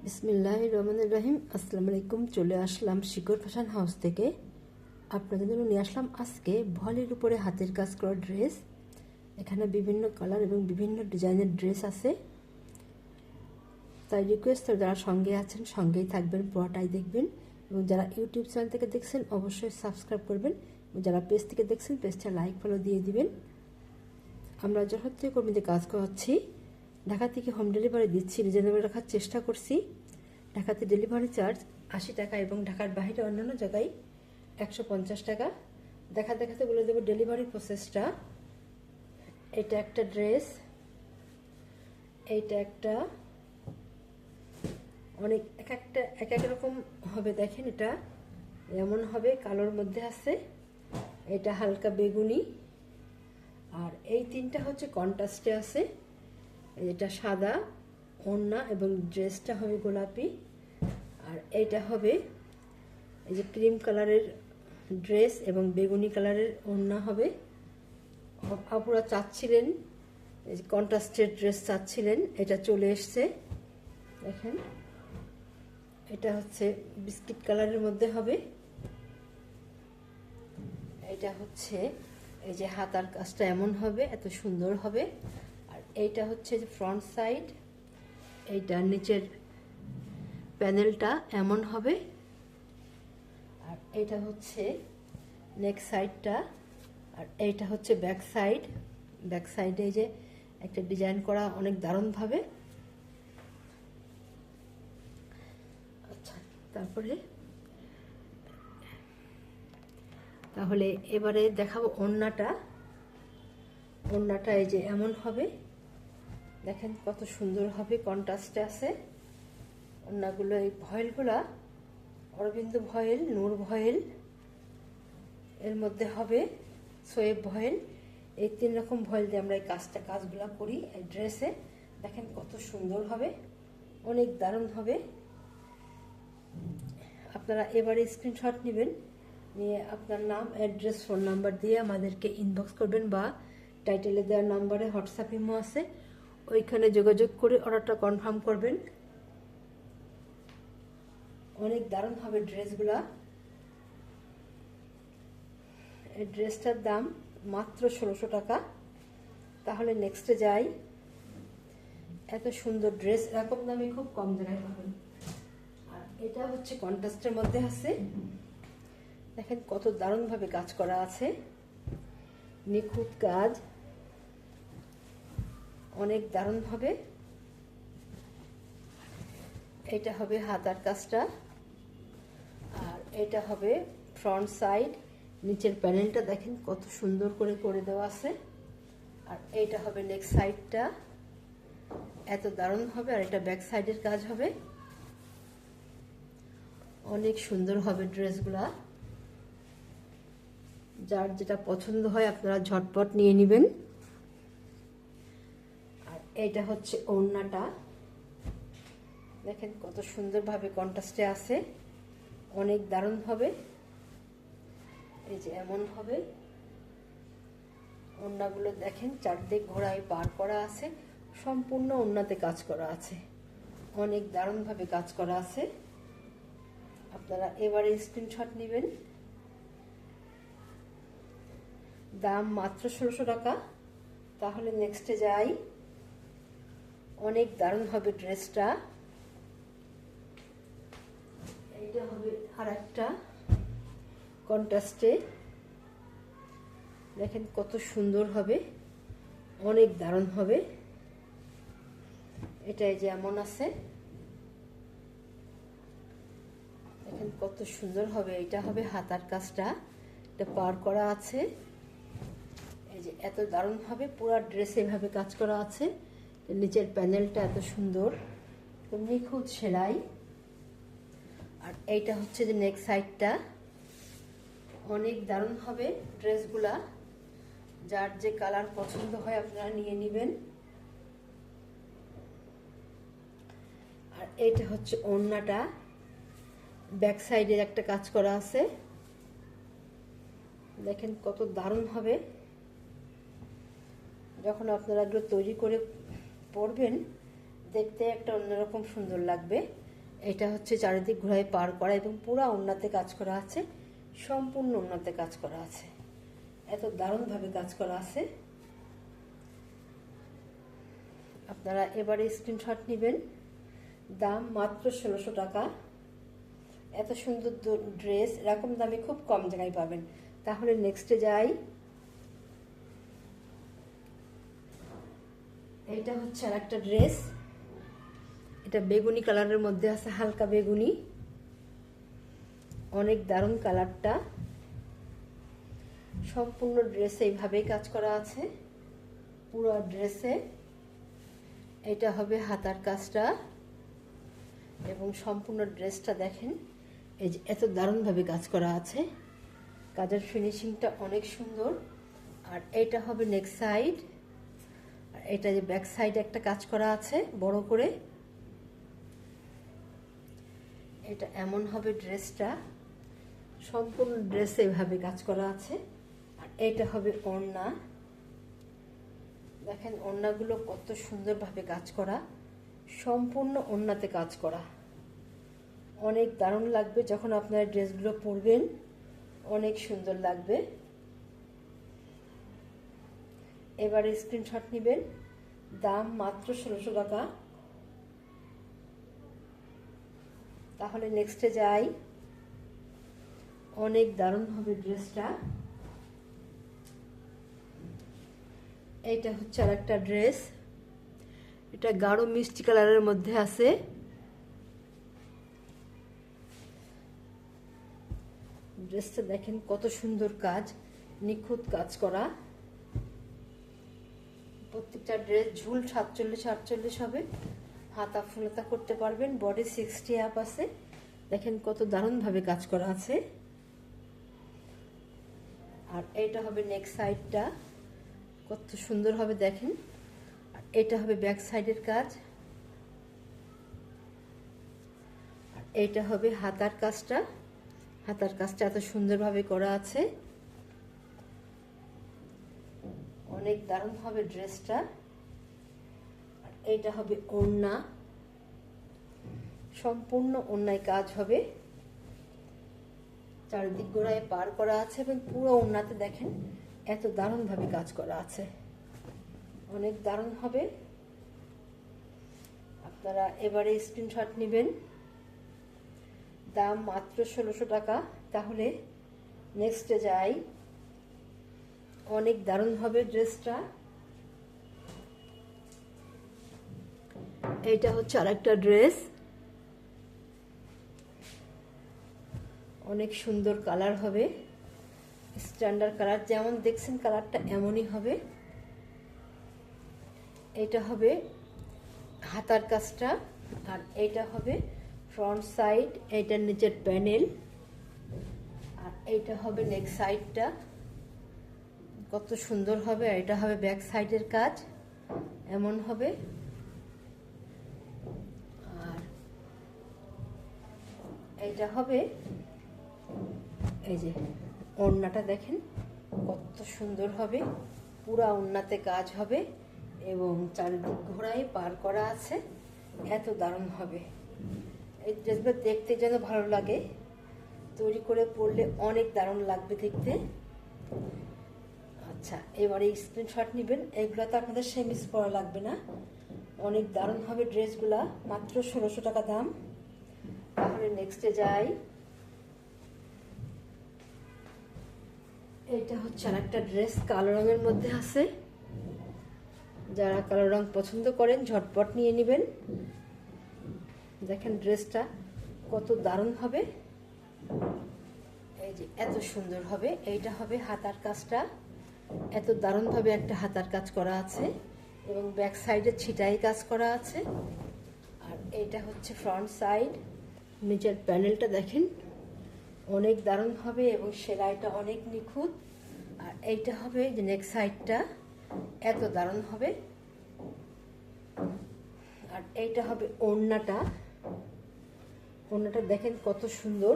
বিসমিল্লাহির রহমানির রহিম। আসসালামু আলাইকুম। চলে আসলাম শিকর ফ্যাশন হাউস থেকে। আপনাদের জন্য নিয়ে আসলাম আজকে ভলের উপরে হাতের কাজ করা ড্রেস। এখানে বিভিন্ন কালার এবং বিভিন্ন ডিজাইনের ড্রেস আছে। তাই রিকোয়েস্ট, যারা সঙ্গে আছেন সঙ্গেই থাকবেন, পুরোটাই দেখবেন। এবং যারা ইউটিউব চ্যানেল থেকে দেখছেন অবশ্যই সাবস্ক্রাইব করবেন, এবং যারা পেজ থেকে দেখছেন পেজটা লাইক ফলো দিয়ে দিবেন। আমরা যথার্থ কর্মীদের কাজ করাচ্ছি। ঢাকা থেকে হোম ডেলিভারি দিচ্ছি, রিজনেবল রাখার চেষ্টা করছি। ঢাকাতে ডেলিভারি চার্জ 80 টাকা এবং ঢাকার বাইরে অন্যান্য জায়গায় 150 টাকা। দেখাতে বলে দেবো ডেলিভারি প্রসেসটা। এটা একটা ড্রেস, এইটা একটা, অনেক এক এক রকম হবে। দেখেন, এটা এমন হবে, কালোর মধ্যে আছে, এটা হালকা বেগুনি, আর এই তিনটা হচ্ছে কন্ট্রাস্টে আছে। এটা সাদা ওড়না এবং ড্রেসটা হবে গোলাপি, আর এইটা হবে এই যে ক্রিম কালারের ড্রেস এবং বেগুনি কালারের ওড়না হবে। আপুরা চাচ্ছিলেন এই যে কন্ট্রাস্টের ড্রেস চাচ্ছিলেন, এটা চলে এসছে। দেখেন, এটা হচ্ছে বিস্কিট কালারের মধ্যে হবে। এটা হচ্ছে এই যে হাতার কাজটা এমন হবে, এত সুন্দর হবে। আর এইটা হচ্ছে যে ফ্রন্ট সাইড, এইটা নিচের প্যানেলটা এমন হবে। আর এইটা হচ্ছে নেক সাইডটা, আর এইটা হচ্ছে ব্যাক সাইড। ব্যাক সাইডে যে একটা ডিজাইন করা অনেক দারুণভাবে। আচ্ছা, তাহলে এবারে দেখাবো ওড়নাটা। ওড়নাটা এই যে এমন হবে, দেখেন কত সুন্দর হবে, কন্ট্রাস্টে আছে। ওড়নাগুলো এই ভয়েলগুলা অরবিন্দ ভয়েল, নূর ভয়েল, এর মধ্যে হবে সোয়েব ভয়েল। এই 3 রকম ভয়েল দিয়ে আমরা এই কাজগুলো করি এই ড্রেসে। দেখেন কত সুন্দর হবে, অনেক দারুণ হবে। আপনারা এবারে স্ক্রিনশট নেবেন, নিয়ে আপনার নাম, অ্যাড্রেস, ফোন নাম্বার দিয়ে আমাদেরকে ইনবক্স করবেন, বা টাইটেলে দেওয়ার নাম্বারে হোয়াটসঅ্যাপ ইমো আছে, ওইখানে যোগাযোগ করে অর্ডারটা কনফার্ম করবেন। অনেক দারুণ হবে ড্রেসগুলা। এই ড্রেসটার দাম মাত্র 1600 টাকা। তাহলে নেক্সটে যাই। এত সুন্দর ড্রেস এরকম দামে খুব কম জায়গায় পাবেন। আর এটা হচ্ছে কন্ট্রাস্টের মধ্যে আছে। দেখেন কত দারুণভাবে কাজ করা আছে, নিখুঁত কাজ, অনেক দারুণভাবে। এটা হবে হাতার কাজটা, আর এটা হবে ফ্রন্ট সাইড। নিচের প্যানেলটা দেখেন কত সুন্দর করে দেওয়া আছে। আর এইটা হবে নেক সাইডটা, এত দারুণ হবে। আর এটা ব্যাক সাইডের কাজ হবে, অনেক সুন্দর হবে ড্রেসগুলা। যার যেটা পছন্দ হয় আপনারা ঝটপট নিয়ে নেবেন। আর এইটা হচ্ছে ওড়নাটা, দেখেন কত সুন্দরভাবে কন্ট্রাস্টে আছে, অনেক দারুণ হবে। এই যে এমন হবে। ওড়নাগুলো দেখেন চারদিক ঘোড়ায় পার করা আছে, সম্পূর্ণ ওড়নাতে কাজ করা আছে, অনেক দারুণভাবে কাজ করা আছে। আপনারা এবারে স্ক্রিনশট নেবেন। দাম মাত্র 1600 টাকা। তাহলে নেক্সটে যাই। অনেক দারুণ হবে ড্রেসটা। এইটা হবে আর একটা কন্ট্রাস্টে, দেখেন কত সুন্দর হবে, অনেক দারুণ হবে। এটাই যে এমন আছে, দেখেন কত সুন্দর হবে। এটা হবে হাতার কাজটা, এটা পার করা আছে। এই যে এত দারুণ হবে, পুরো ড্রেসে এভাবে কাজ করা আছে। নিচের প্যানেলটা এত সুন্দর, নিখুঁত সেলাই। আর এইটা হচ্ছে যে নেক সাইডটা, অনেক দারুণ হবে ড্রেসগুলা। যার যে কালার পছন্দ হয় আপনারা নিয়ে নেবেন। আর এইটা হচ্ছে ওড়নাটা, ব্যাক সাইডের একটা কাজ করা আছে, দেখেন কত দারুণ হবে। যখন আপনারা এগুলো তৈরি করে পরবেন, দেখতে একটা অন্যরকম সুন্দর লাগবে। এটা হচ্ছে চারিদিক ঘোড়ায় পার করা এবং পুরো ওড়নাতে কাজ করা আছে, সম্পূর্ণ ওড়নাতে কাজ করা আছে, এত দারুণভাবে কাজ করা আছে। আপনারা এবারে স্ক্রিনশট নেবেন। দাম মাত্র 1600 টাকা। এত সুন্দর ড্রেস এরকম দামে খুব কম জায়গায় পাবেন। তাহলে নেক্সটে যাই। এইটা হচ্ছে আর একটা ড্রেস, এটা বেগুনি কালারের মধ্যে আছে, হালকা বেগুনি, অনেক দারুণ কালারটা। সম্পূর্ণ ড্রেসে এইভাবেই কাজ করা আছে, পুরো ড্রেসে। এটা হবে হাতার কাজটা এবং সম্পূর্ণ ড্রেসটা দেখেন, এই যে এত দারুণভাবে কাজ করা আছে, কাজের ফিনিশিংটা অনেক সুন্দর। আর এটা হবে নেক সাইড, আর এটা যে ব্যাক সাইডে একটা কাজ করা আছে বড় করে, এটা এমন হবে ড্রেসটা, সম্পূর্ণ ড্রেসে এভাবে কাজ করা আছে। আর এটা হবে ওড়না, দেখেন ওড়নাগুলো কত সুন্দরভাবে কাজ করা, সম্পূর্ণ ওড়নাতে কাজ করা, অনেক দারুণ লাগবে যখন আপনারা ড্রেসগুলো পরবেন, অনেক সুন্দর লাগবে। এবারে স্ক্রিনশট নেবেন। দাম মাত্র 1600 টাকা। তাহলে নেক্সটে যাই। অনেক দারুণ হবে ড্রেসটা। এইটা হচ্ছে আর একটা ড্রেস, এটা গাঢ় মিষ্টি কালারের মধ্যে আছে। ড্রেসটা দেখেন কত সুন্দর কাজ, নিখুঁত কাজ করা। প্রত্যেকটা ড্রেস ঝুল 47-48 হবে, হাতা ফুলতা করতে পারবেন, বডি 60 আপ আছে। দেখেন কত দারুণভাবে কাজ করা আছে। আর এটা হবে নেক সাইডটা, কত সুন্দর হবে দেখেন। আর এটা হবে ব্যাক সাইডের কাজ। আর এটা হবে হাতার কাজটা, হাতার কাজটা এত সুন্দরভাবে করা আছে, অনেক দারুণ হবে ড্রেসটা। আর এইটা হবে ওড়না, সম্পূর্ণ ওড়নায় কাজ হবে, চারিদিক গোড়ায় পার করা আছে এবং পুরো ওড়নাতে দেখেন এত দারুণভাবে কাজ করা আছে, অনেক দারুণ হবে। আপনারা এবারে স্ক্রিনশট নেবেন। দাম মাত্র 1600 টাকা। তাহলে নেক্সটে যাই। অনেক দারুণ হবে ড্রেসটা। এইটা হচ্ছে আরেকটা ড্রেস, অনেক সুন্দর কালার হবে, স্ট্যান্ডার্ড কালার, যেমন দেখছেন কালারটা এমনই হবে। এটা হবে হাতার কাজটা, আর এইটা হবে ফ্রন্ট সাইড, এইটার নিচের প্যানেল। আর এইটা হবে নেক সাইডটা, কত সুন্দর হবে। আর এটা হবে ব্যাক সাইডের কাজ, এমন হবে। আর এইটা হবে, এই যে ওড়নাটা দেখেন কত সুন্দর হবে, পুরা ওড়নাতে কাজ হবে এবং চারিদিক ঘোড়ায় পার করা আছে, এত দারুণ হবে। এই ড্রেসগুলো দেখতে যেন ভালো লাগে, তৈরি করে পরলে অনেক দারুণ লাগবে দেখতে। আচ্ছা, এবারে স্ক্রিনশট নেবেন। এগুলো তো আপনাদের সেমিস পরা লাগবে না, অনেক দারুণ হবে ড্রেসগুলা, মাত্র 1600 টাকা দাম। তাহলে নেক্সটে যাই। এটা হচ্ছে আর একটা ড্রেস, কালো রঙের মধ্যে আছে। যারা কালো রং পছন্দ করেন ঝটপট নিয়ে নেবেন। দেখেন ড্রেসটা কত দারুণ হবে, এই যে এত সুন্দর হবে। এইটা হবে হাতার কাজটা, এত দারুণভাবে একটা হাতার কাজ করা আছে এবং ব্যাক সাইডে ছিটাই কাজ করা আছে। আর এইটা হচ্ছে ফ্রন্ট সাইড, নিচের প্যানেলটা দেখেন অনেক দারুণ হবে এবং সেলাইটা অনেক নিখুঁত। আর এইটা হবে যে নেক সাইডটা, এত দারুণ হবে। আর এইটা হবে ওড়নাটা, ওড়নাটা দেখেন কত সুন্দর,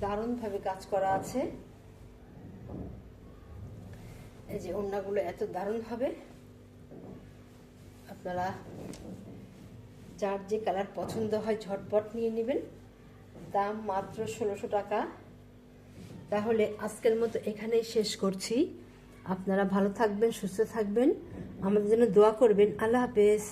দারুণভাবে কাজ করা আছে। এই যে ওড়নাগুলো এত দারুণ হবে, আপনারা যার যে কালার পছন্দ হয় ঝটপট নিয়ে নেবেন। দাম মাত্র 1600 টাকা। তাহলে আজকের মতো এখানেই শেষ করছি। আপনারা ভালো থাকবেন, সুস্থ থাকবেন, আমাদের জন্য দোয়া করবেন। আল্লাহ হাফেজ।